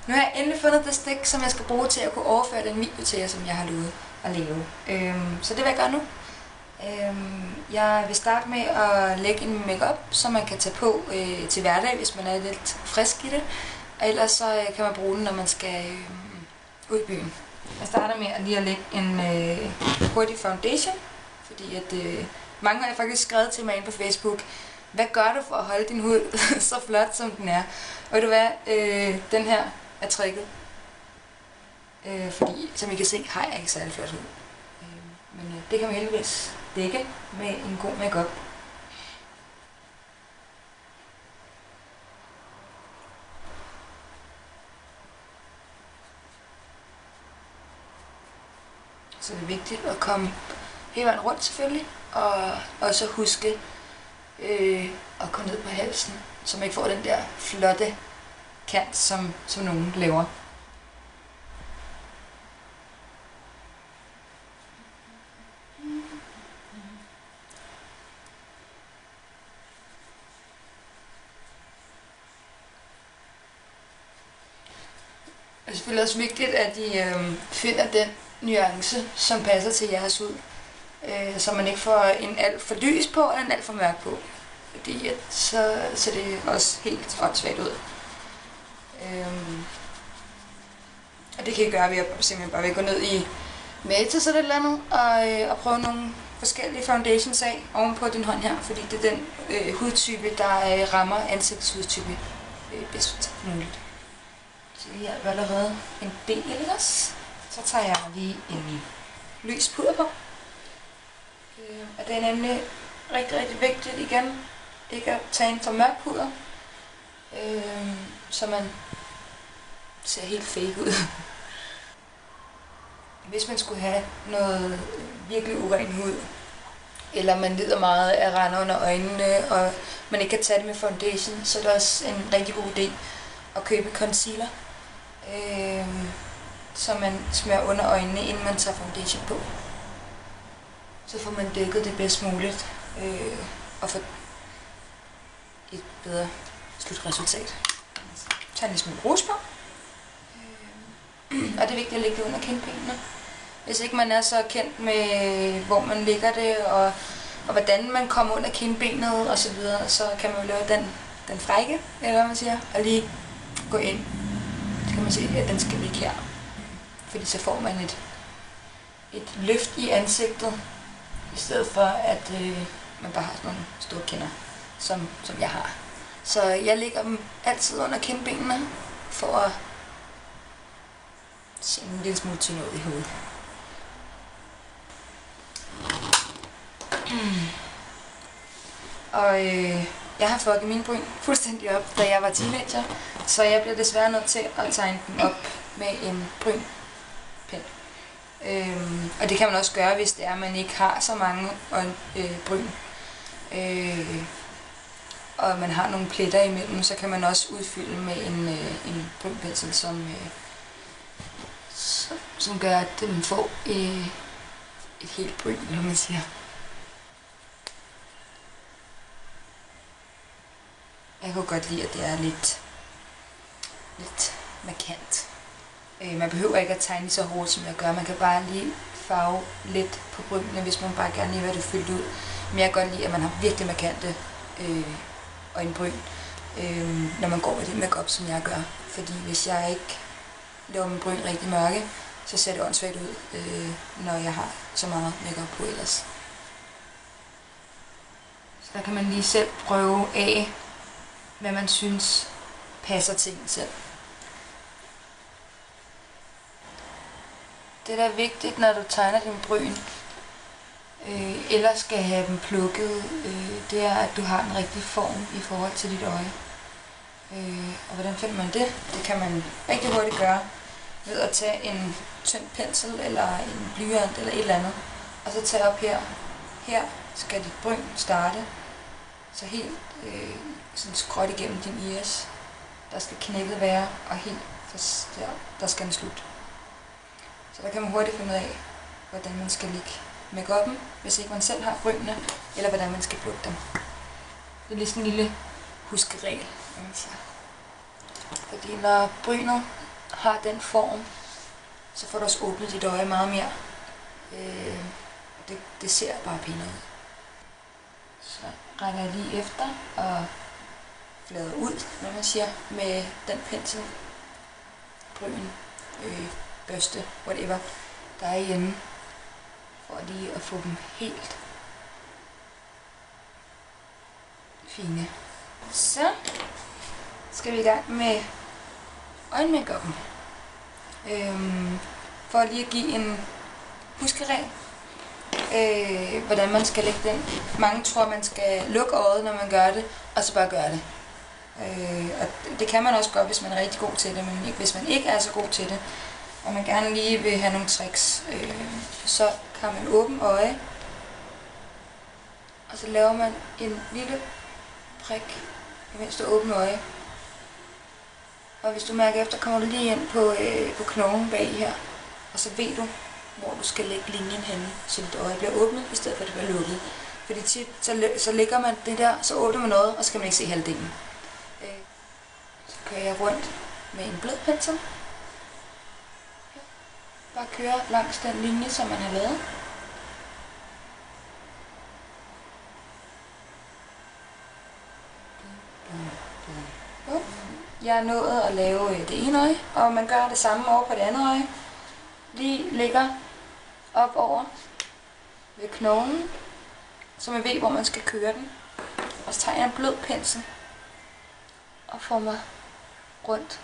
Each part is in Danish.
Nu har jeg endelig fundet det stik, som jeg skal bruge til at kunne overføre den video til jer, som jeg har lovet at lave. Så det vil jeg gøre nu. Jeg vil starte med at lægge en makeup, som man kan tage på til hverdag, hvis man er lidt frisk i det. Og ellers så kan man bruge den, når man skal ud i byen. Jeg starter med at lige at lægge en hurtig foundation, fordi at mange har faktisk skrevet til mig ind på Facebook, hvad gør du for at holde din hud så flot, som den er? Og ved du hvad, den her er tricket. Fordi, som I kan se, har jeg ikke særlig flot hud. Men det kan man heldigvis dække med en god makeup. Så det er vigtigt at komme hele vejen rundt selvfølgelig, og også huske at gå ned på halsen, så man ikke får den der flotte kant, som nogen laver. Det er selvfølgelig også vigtigt, at I finder den nuance, som passer til jeres hud. Så man ikke får en alt for lys på, eller en alt for mørk på. Fordi så ser det også helt åndssvagt ud. Og det kan I gøre ved at simpelthen bare gå ned i Matas eller et eller andet, og prøve nogle forskellige foundations af ovenpå din hånd her. Fordi det er den hudtype, der rammer ansigtshudtype bedst muligt. Så jeg har allerede en del ellers. Så tager jeg lige en lys pudder på. Og det er nemlig rigtig, rigtig vigtigt igen, ikke at tage en for mørk pudder, så man ser helt fake ud. Hvis man skulle have noget virkelig uren hud, eller man lider meget af rande under øjnene, og man ikke kan tage det med foundation, så er det også en rigtig god idé at købe concealer, så man smører under øjnene, inden man tager foundation på. Så får man dækket det bedst muligt, og får et bedre slutresultat. Tag en lille smule rouge på. Og det er vigtigt at lægge det under kindbenene. Hvis ikke man er så kendt med, hvor man lægger det, og hvordan man kommer under kindbenet og så videre, så kan man jo lave den frække, eller hvad man siger, og lige gå ind. Så kan man se, at den skal ligge her. Fordi så får man et løft i ansigtet, i stedet for at man bare har sådan nogle store kinder, som jeg har. Så jeg lægger dem altid under kindbenene, for at se en lille smule tynd ud i hovedet. Og jeg har fucket min bryn fuldstændig op, da jeg var teenager, så jeg bliver desværre nødt til at tegne den op med en brynpind. Og det kan man også gøre, hvis det er, at man ikke har så mange bryn. Og man har nogle pletter imellem, så kan man også udfylde med en brynpensel, som gør, at man får et helt bryn, eller man siger. Jeg kunne godt lide, at det er lidt markant. Man behøver ikke at tegne så hårdt, som jeg gør. Man kan bare lige farve lidt på brynene, hvis man bare gerne vil have det fyldt ud. Men jeg kan godt lide, at man har virkelig markante øjenbryn, når man går med det makeup, som jeg gør. Fordi hvis jeg ikke laver min bryn rigtig mørke, så ser det åndssvagt ud, når jeg har så meget makeup på ellers. Så der kan man lige selv prøve af, hvad man synes passer til en selv. Det, der er vigtigt, når du tegner din bryn, eller skal have dem plukket, det er, at du har en rigtig form i forhold til dit øje. Og hvordan finder man det? Det kan man rigtig hurtigt gøre ved at tage en tynd pensel, eller en blyant, eller et eller andet, og så tage op her. Her skal dit bryn starte, så helt sådan skråt igennem din iris. Der skal knækket være, og helt der skal den slutte. Så der kan man hurtigt finde ud af, hvordan man skal lægge make-up'en, hvis ikke man selv har brynene, eller hvordan man skal plukke dem. Det er lige sådan en lille huskeregel, kan man sige. Fordi når brynet har den form, så får du også åbnet dit øje meget mere. Det ser bare pænere ud. Så rækker jeg lige efter og flader ud, når man siger, med den pensel, bryn, børste, whatever, der er hjemme, for lige at få dem helt fine. Så skal vi i gang med øjenmakeupen. For lige at give en huskeregel, hvordan man skal lægge den. Mange tror, man skal lukke øjet, når man gør det, og så bare gøre det. Og det kan man også godt, hvis man er rigtig god til det, men hvis man ikke er så god til det, og man gerne lige vil have nogle tricks, så kan man åbne øje, og så laver man en lille prik, imens du åbner øje. Og hvis du mærker efter, kommer du lige ind på knoglen bag her, og så ved du, hvor du skal lægge linjen henne, så dit øje bliver åbnet, i stedet for at det bliver lukket. Fordi tit, så lægger man det der, så åbner man noget, og så kan man ikke se halvdelen. Så kører jeg rundt med en blød pensel. Bare køre langs den linje, som man har lavet. Jeg er nået at lave det ene øje, og man gør det samme over på det andet øje. Lige lægger op over ved knoglen, så man ved, hvor man skal køre den. Og så tager jeg en blød pensel og får mig rundt.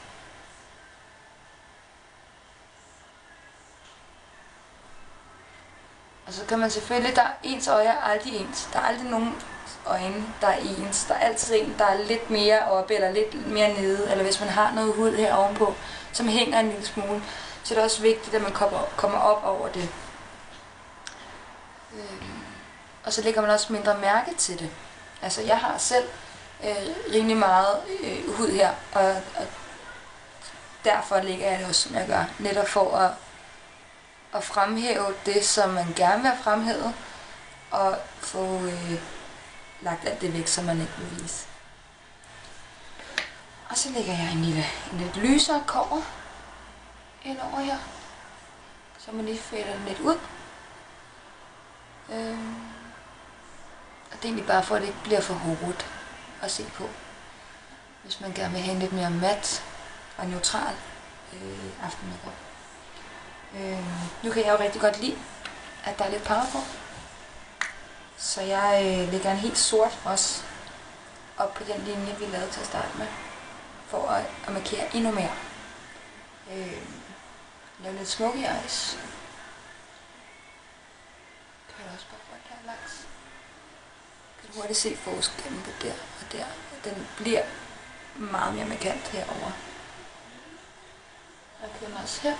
Og så kan man selvfølgelig, der ens øje er aldrig ens. Der er aldrig nogen øjne, der er ens. Der er altid en, der er lidt mere oppe eller lidt mere nede. Eller hvis man har noget hud her ovenpå, som hænger en lille smule, så er det også vigtigt, at man kommer op over det. Og så lægger man også mindre mærke til det. Altså jeg har selv rimelig meget hud her, og derfor lægger jeg det også, som jeg gør. Netop for at fremhæve det, som man gerne vil have fremhævet, og få lagt alt det væk, som man ikke vil vise. Og så lægger jeg en lidt lysere kobber ind over her, så man lige fælder den lidt ud. Og det er egentlig bare for, at det ikke bliver for hårdt at se på. Hvis man gerne vil have en lidt mere mat og neutral aftenmakeup. Nu kan jeg jo rigtig godt lide, at der er lidt farve på. Så jeg lægger en helt sort også op på den linje, vi lavede til at starte med. For at markere endnu mere. Lave lidt smoky eyes. Kan jeg også bare rundt her langs. Kan du hurtigt se forskellen på der og der. Den bliver meget mere markant herover. Jeg kører mig også her.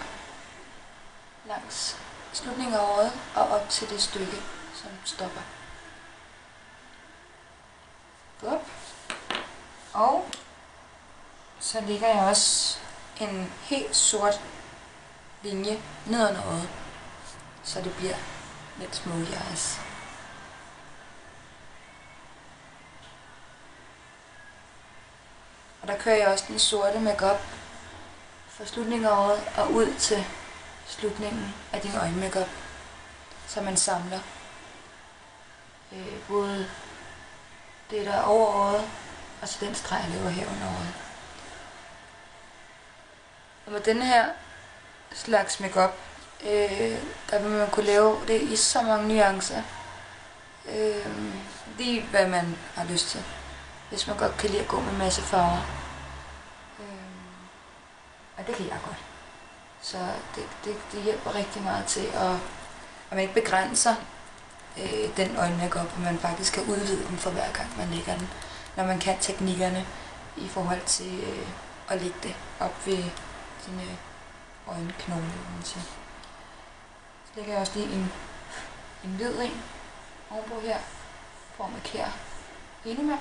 Langs slutningen af øjet og op til det stykke, som stopper. Godt. Og så lægger jeg også en helt sort linje ned under øjet, så det bliver lidt smoky eyes. Og der kører jeg også den sorte makeup fra slutningen af øjet og ud til slutningen af din øjenmakeup, så man samler både det, der er over øjet, og så den streg, jeg laver her under øjet. Og med denne her slags makeup, der vil man kunne lave det i så mange nuancer. Lige hvad man har lyst til, hvis man godt kan lide at gå med en masse farver. Og det kan jeg godt. Så det hjælper rigtig meget til, at man ikke begrænser den øjenmakeup, og man faktisk kan udvide den for hver gang man lægger den, når man kan teknikkerne i forhold til at lægge det op ved sine øjenknogle. Så lægger jeg også lige en hvid en ovenpå her, for at markere endnu mere.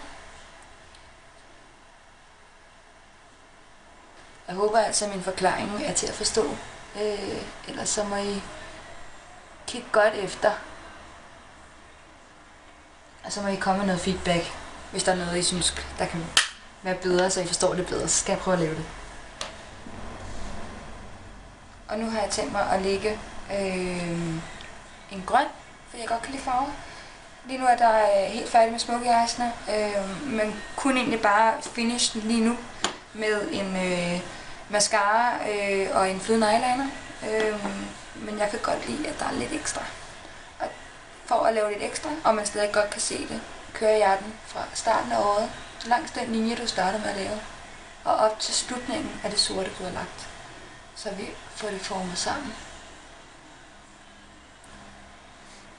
Jeg håber altså, at min forklaring er til at forstå. Ellers så må I kigge godt efter. Og så må I komme med noget feedback, hvis der er noget, I synes, der kan være bedre, så I forstår det bedre, så skal jeg prøve at lave det. Og nu har jeg tænkt mig at lægge en grøn, for jeg godt kan lide farver. Lige nu er der helt færdig med smokey-eyesene, men kun egentlig bare finish den lige nu med en mascara og en flydende eyeliner. Men jeg kan godt lide, at der er lidt ekstra. Og for at lave lidt ekstra, og man stadig godt kan se det, kører jeg den fra starten af året, langs den linje, du starter med at lave, og op til slutningen af det sorte, du har lagt. Så vi får det formet sammen.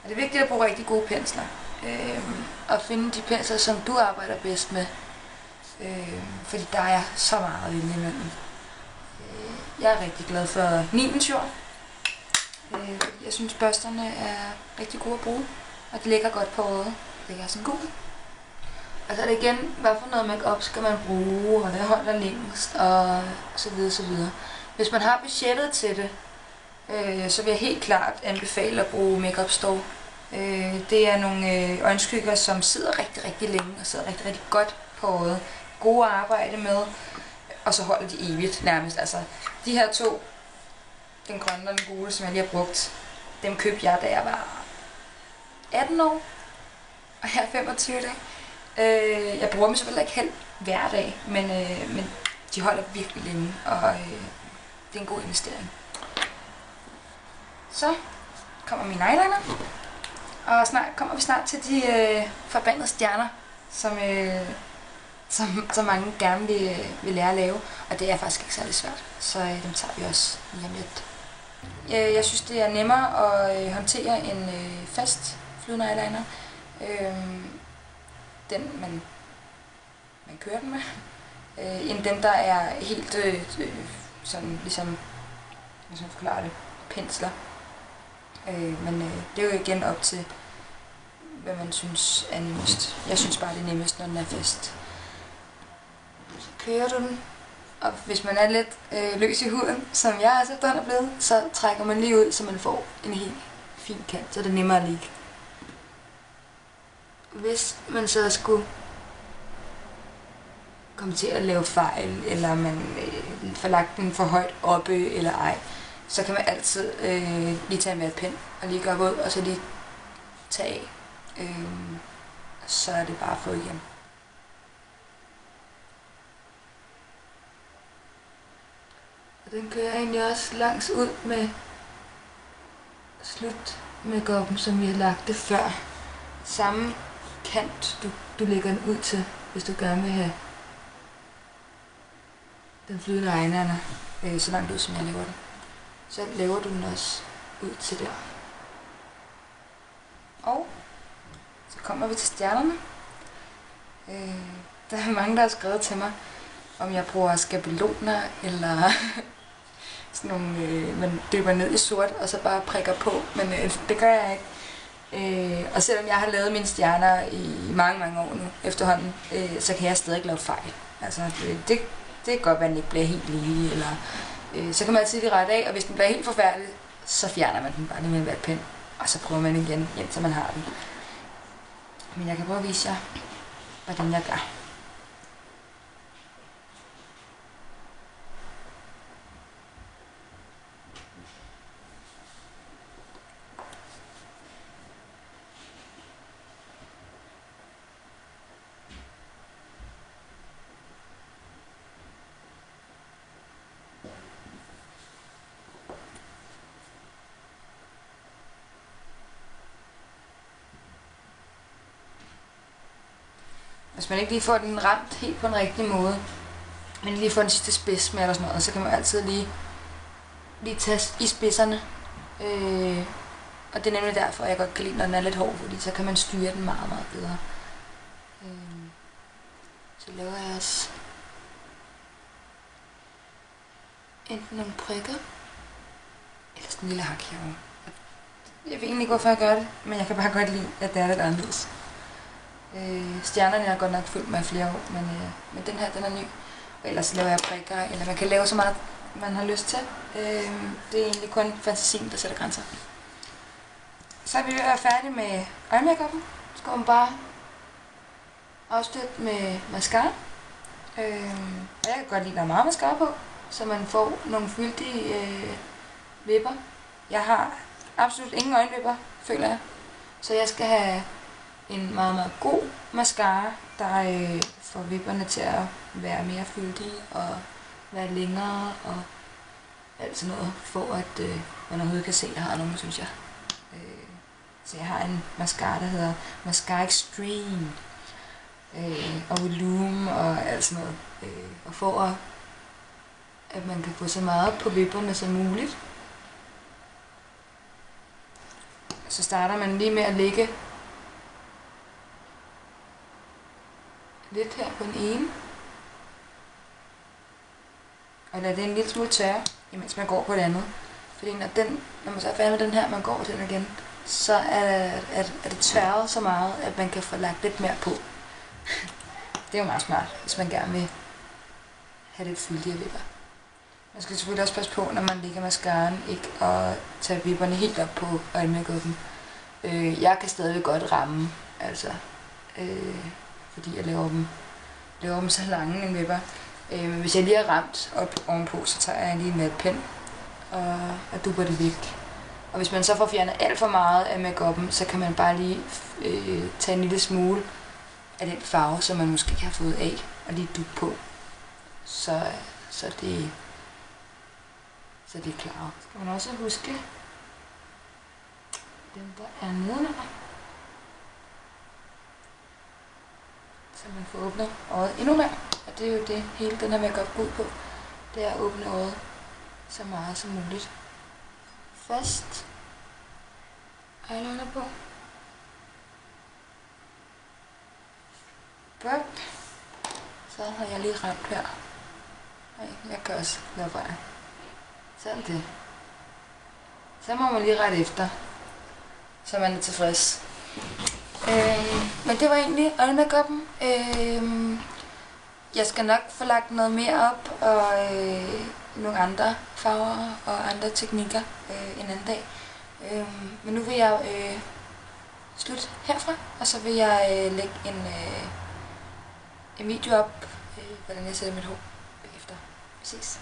Og det er vigtigt at bruge rigtig gode pensler. Og finde de pensler, som du arbejder bedst med. Fordi der er så meget indimellem. Jeg er rigtig glad for Nivensjord. Jeg synes børsterne er rigtig gode at bruge. Og det ligger godt på øjet. Det ligger sådan god. Og så er det igen, hvad for noget make-up skal man bruge, og det holder længst, og så videre, så videre. Hvis man har budgettet til det, så vil jeg helt klart anbefale at bruge Makeup Store. Det er nogle øjenskygger, som sidder rigtig, rigtig længe, og sidder rigtig, rigtig godt på øjet. Gode at arbejde med, og så holder de evigt nærmest. Altså, de her to, den grønne og den gule, som jeg lige har brugt, dem købte jeg, da jeg var 18 år, og her er 25 dage. Jeg bruger dem selvfølgelig ikke helt hver dag, men de holder virkelig længe, og det er en god investering. Så kommer min eyeliner, og kommer vi snart til de forbandede stjerner, som mange gerne vil lære at lave, og det er faktisk ikke særlig svært, så dem tager vi også lige om lidt. Jeg synes, det er nemmere at håndtere en fast flydende eyeliner, den man kører den med, end dem, der er helt sådan ligesom, jeg skal forklare det, pensler. Men det er jo igen op til, hvad man synes er nemmest. Jeg synes bare, det er nemmest, når den er fast. Så kører du den, og hvis man er lidt løs i huden, som jeg altså efterhånden er blevet, så trækker man lige ud, så man får en helt fin kant, så det er nemmere at ligge. Hvis man så skulle komme til at lave fejl, eller man får lagt den for højt oppe, eller ej, så kan man altid lige tage en vatpind og lige gøre våd, og så lige tage af. Så er det bare at få igen. Og den kører egentlig også langs ud med slut make-up'en, som vi har lagt det før. Samme kant, du lægger den ud til, hvis du gerne vil have den flydende eyeliner så langt ud, som jeg laver den. Så laver du den også ud til der. Og så kommer vi til stjernerne. Der er mange, der har skrevet til mig, om jeg bruger skabeloner, eller sådan nogle, man dypper ned i sort, og så bare prikker på, men det gør jeg ikke. Og selvom jeg har lavet mine stjerner i mange, mange år nu efterhånden, så kan jeg stadig lave fejl. Altså, det kan godt være, at den ikke bliver helt lige, eller så kan man altid lige rette af, og hvis den bliver helt forfærdelig, så fjerner man den bare lige med en vatpind, og så prøver man igen, indtil man har den. Men jeg kan prøve at vise jer, hvordan jeg gør. Hvis man ikke lige får den ramt helt på den rigtige måde, men lige får den sidste spids med eller sådan noget, så kan man altid lige tage i spidserne. Og det er nemlig derfor, jeg godt kan lide, når den er lidt hård, fordi så kan man styre den meget, meget bedre. Så laver jeg også enten nogle prikker, eller sådan en lille hak herovre. Jeg ved egentlig ikke, hvorfor jeg gør det, men jeg kan bare godt lide, at det er lidt anderledes. Stjernerne er godt nok fyldt med flere år, men den her, den er ny. Og ellers laver jeg prikker, eller man kan lave så meget, man har lyst til. Det er egentlig kun fantasien, der sætter grænser. Så er vi ved at være færdige med øjenmakeupen. Så går man bare afstøtte med mascara. Og jeg kan godt lide, at der er meget mascara på, så man får nogle fyldige vipper. Jeg har absolut ingen øjenvipper, føler jeg. Så jeg skal have en meget, meget god mascara, der får vipperne til at være mere fyldige og være længere og alt sådan noget, for at man overhovedet kan se, at jeg har nogen, synes jeg. Så jeg har en mascara, der hedder Mascara Extreme og Volume og alt sådan noget. Og for at man kan få så meget på vipperne som muligt, så starter man lige med at lægge lidt her på den ene, og lade det en lille smule tørre, imens man går på det andet. Fordi når man så er færdig med den her, man går til den igen, så er det tørret så meget, at man kan få lagt lidt mere på. Det er jo meget smart, hvis man gerne vil have lidt fyldige vipper. Man skal selvfølgelig også passe på, når man lægger mascaraen, ikke at tage vipperne helt op på øjenmakeupen. Jeg kan stadig godt ramme, altså, fordi jeg laver dem så lange en vipper. Men hvis jeg lige har ramt op ovenpå, så tager jeg lige en vatpind og dupper det væk. Og hvis man så får fjernet alt for meget af makeupen, så kan man bare lige tage en lille smule af den farve, som man måske ikke har fået af, og lige duppe på. Så det er klart. Skal man også huske den, der er nedenunder, så man får åbnet øjet endnu mere. Og det er jo det, hele den her makeup går ud på. Det er at åbne øjet så meget som muligt. Fast eyeliner på. Godt. Så har jeg lige ramt her. Nej, jeg kan også lade fejl. Sådan det. Så må man lige rette efter, så man er tilfreds. Men det var egentlig øjenmakeupen. Jeg skal nok få lagt noget mere op, og nogle andre farver og andre teknikker en anden dag. Men nu vil jeg slutte herfra, og så vil jeg lægge en video op, hvordan jeg sætter mit hår bagefter. Vi ses.